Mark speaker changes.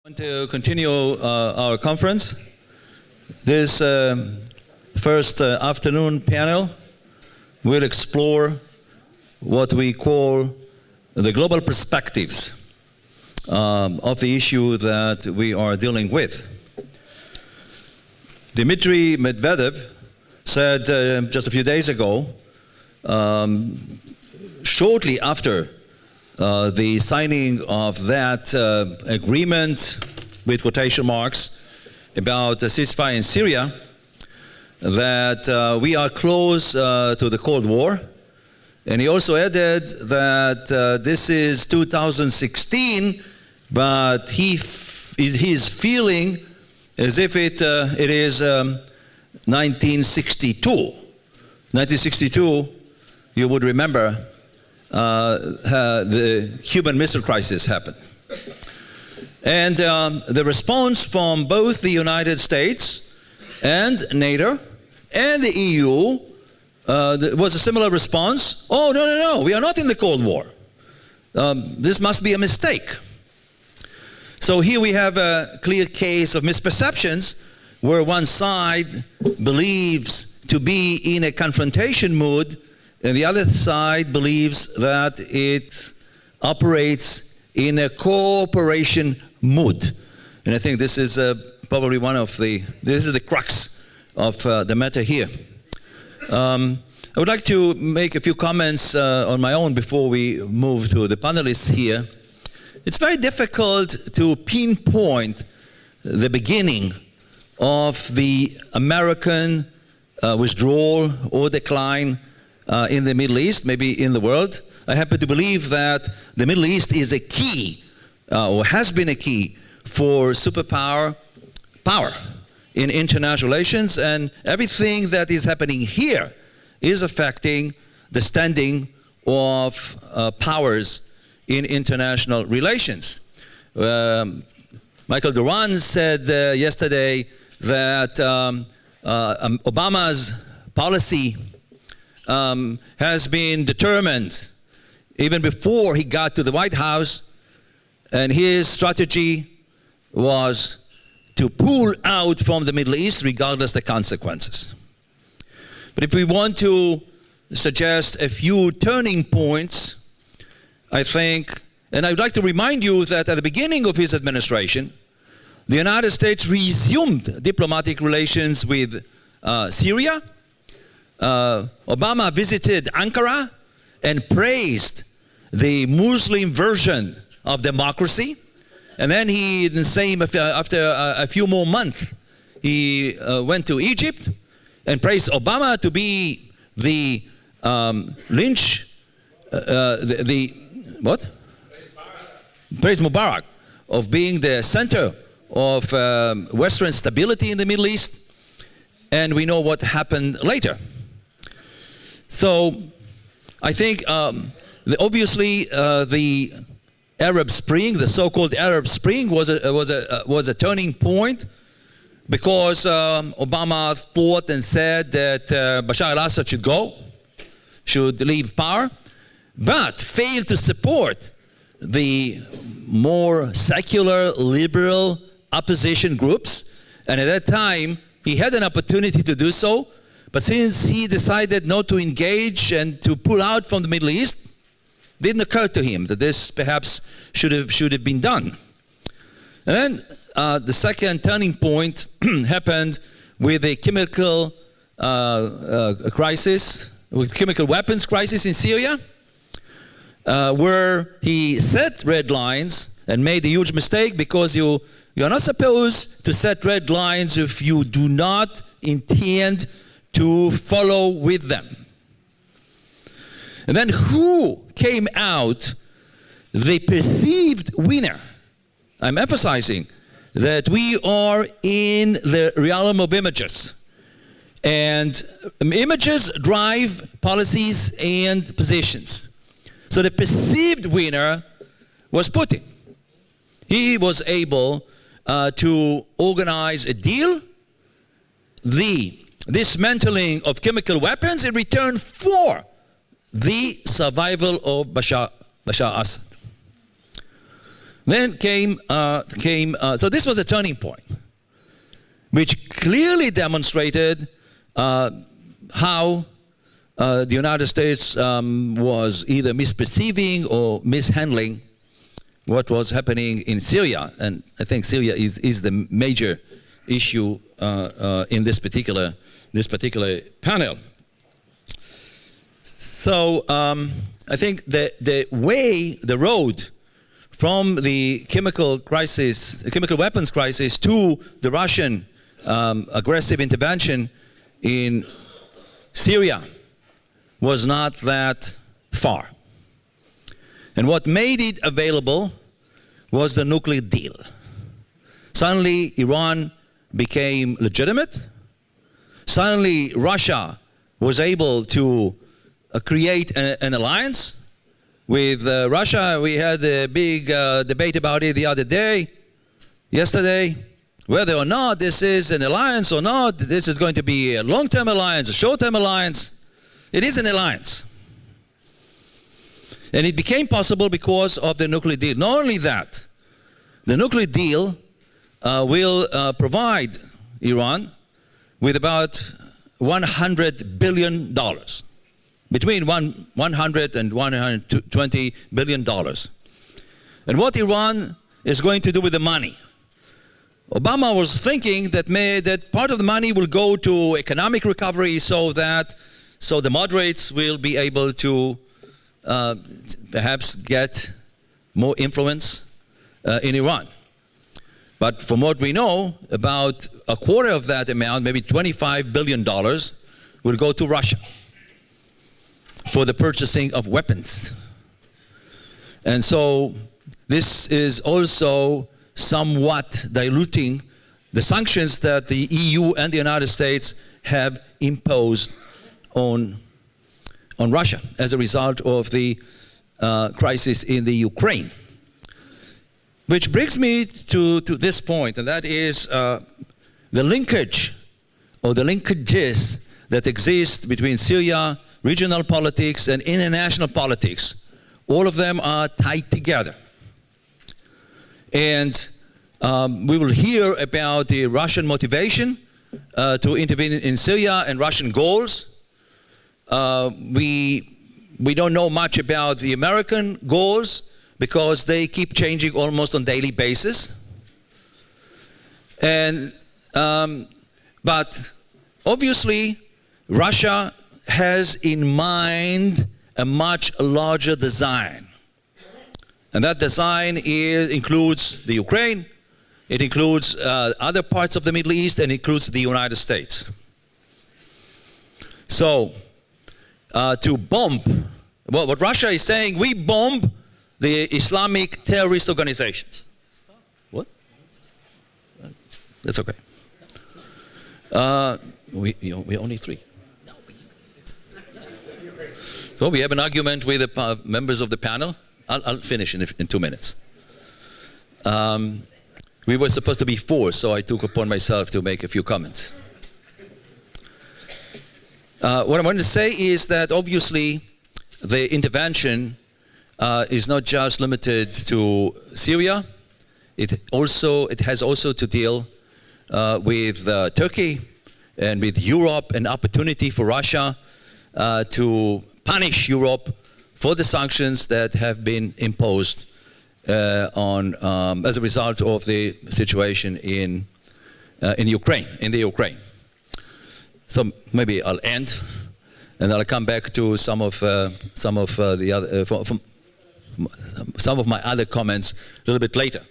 Speaker 1: I want to continue our conference. This first afternoon panel will explore what we call the global perspectives of the issue that we are dealing with. Dmitry Medvedev said just a few days ago, shortly after the signing of that agreement, with quotation marks, about the ceasefire in Syria, that we are close to the Cold War. And he also added that this is 2016, but he's feeling as if it is 1962. 1962, you would remember, the Cuban Missile Crisis happened. And the response from both the United States and NATO and the EU was a similar response. Oh, no, we are not in the Cold War. This must be a mistake. So here we have a clear case of misperceptions where one side believes to be in a confrontation mood and the other side believes that it operates in a cooperation mood. And I think this is probably this is the crux of the matter here. I would like to make a few comments on my own before we move to the panelists here. It's very difficult to pinpoint the beginning of the American withdrawal or decline in the Middle East, maybe in the world. I happen to believe that the Middle East is a key, or has been a key, for superpower power in international relations, and everything that is happening here is affecting the standing of powers in international relations. Michael Duran said yesterday that Obama's policy has been determined even before he got to the White House, and his strategy was to pull out from the Middle East regardless the consequences. But if we want to suggest a few turning points, I think, and I'd like to remind you that at the beginning of his administration, the United States resumed diplomatic relations with Syria. Obama visited Ankara and praised the Muslim version of democracy. And then after a few more months, he went to Egypt and praised Obama to be the Praise Mubarak of being the center of Western stability in the Middle East. And we know what happened later. So I think obviously the Arab Spring, the so-called Arab Spring, was a turning point, because Obama thought and said that Bashar al-Assad should leave power, but failed to support the more secular, liberal opposition groups. And at that time, he had an opportunity to do so, but since he decided not to engage and to pull out from the Middle East, it didn't occur to him that this perhaps should have been done. And then the second turning point happened with a chemical crisis, with chemical weapons crisis in Syria, where he set red lines and made a huge mistake, because you are not supposed to set red lines if you do not intend to follow with them. And then who came out the perceived winner? I'm emphasizing that we are in the realm of images. And images drive policies and positions. So the perceived winner was Putin. He was able to organize a deal, the dismantling of chemical weapons in return for the survival of Bashar Assad. Then so this was a turning point, which clearly demonstrated how the United States was either misperceiving or mishandling what was happening in Syria. And I think Syria is the major issue in this particular panel. So I think the road from the chemical weapons crisis to the Russian aggressive intervention in Syria was not that far. And what made it available was the nuclear deal. Suddenly, Iran became legitimate. Suddenly, Russia was able to create an alliance. With Russia, we had a big debate about it the other day, yesterday, whether or not this is an alliance or not. This is going to be a long-term alliance, a short-term alliance. It is an alliance. And it became possible because of the nuclear deal. Not only that, the nuclear deal will provide Iran with about $100 billion. Between 100 and 120 billion dollars. And what Iran is going to do with the money? Obama was thinking that part of the money will go to economic recovery so the moderates will be able to perhaps get more influence in Iran. But from what we know, about a quarter of that amount, maybe $25 billion, will go to Russia for the purchasing of weapons. And so this is also somewhat diluting the sanctions that the EU and the United States have imposed on Russia as a result of the crisis in the Ukraine. Which brings me to this point, and that is the linkage or the linkages that exist between Syria, regional politics, and international politics. All of them are tied together. And we will hear about the Russian motivation to intervene in Syria and Russian goals. We don't know much about the American goals because they keep changing almost on a daily basis. And but obviously, Russia has in mind a much larger design. And that design includes the Ukraine, it includes other parts of the Middle East, and includes the United States. So, to bomb, what Russia is saying, we bomb the Islamic terrorist organizations. What? That's okay. We're only three. So we have an argument with the members of the panel. I'll finish in 2 minutes. We were supposed to be 4, so I took upon myself to make a few comments. What I want to say is that obviously the intervention is not just limited to Syria. It has also to deal with Turkey and with Europe, an opportunity for Russia to punish Europe for the sanctions that have been imposed as a result of the situation in the Ukraine. So maybe I'll end, and I'll come back to some of my other comments a little bit later.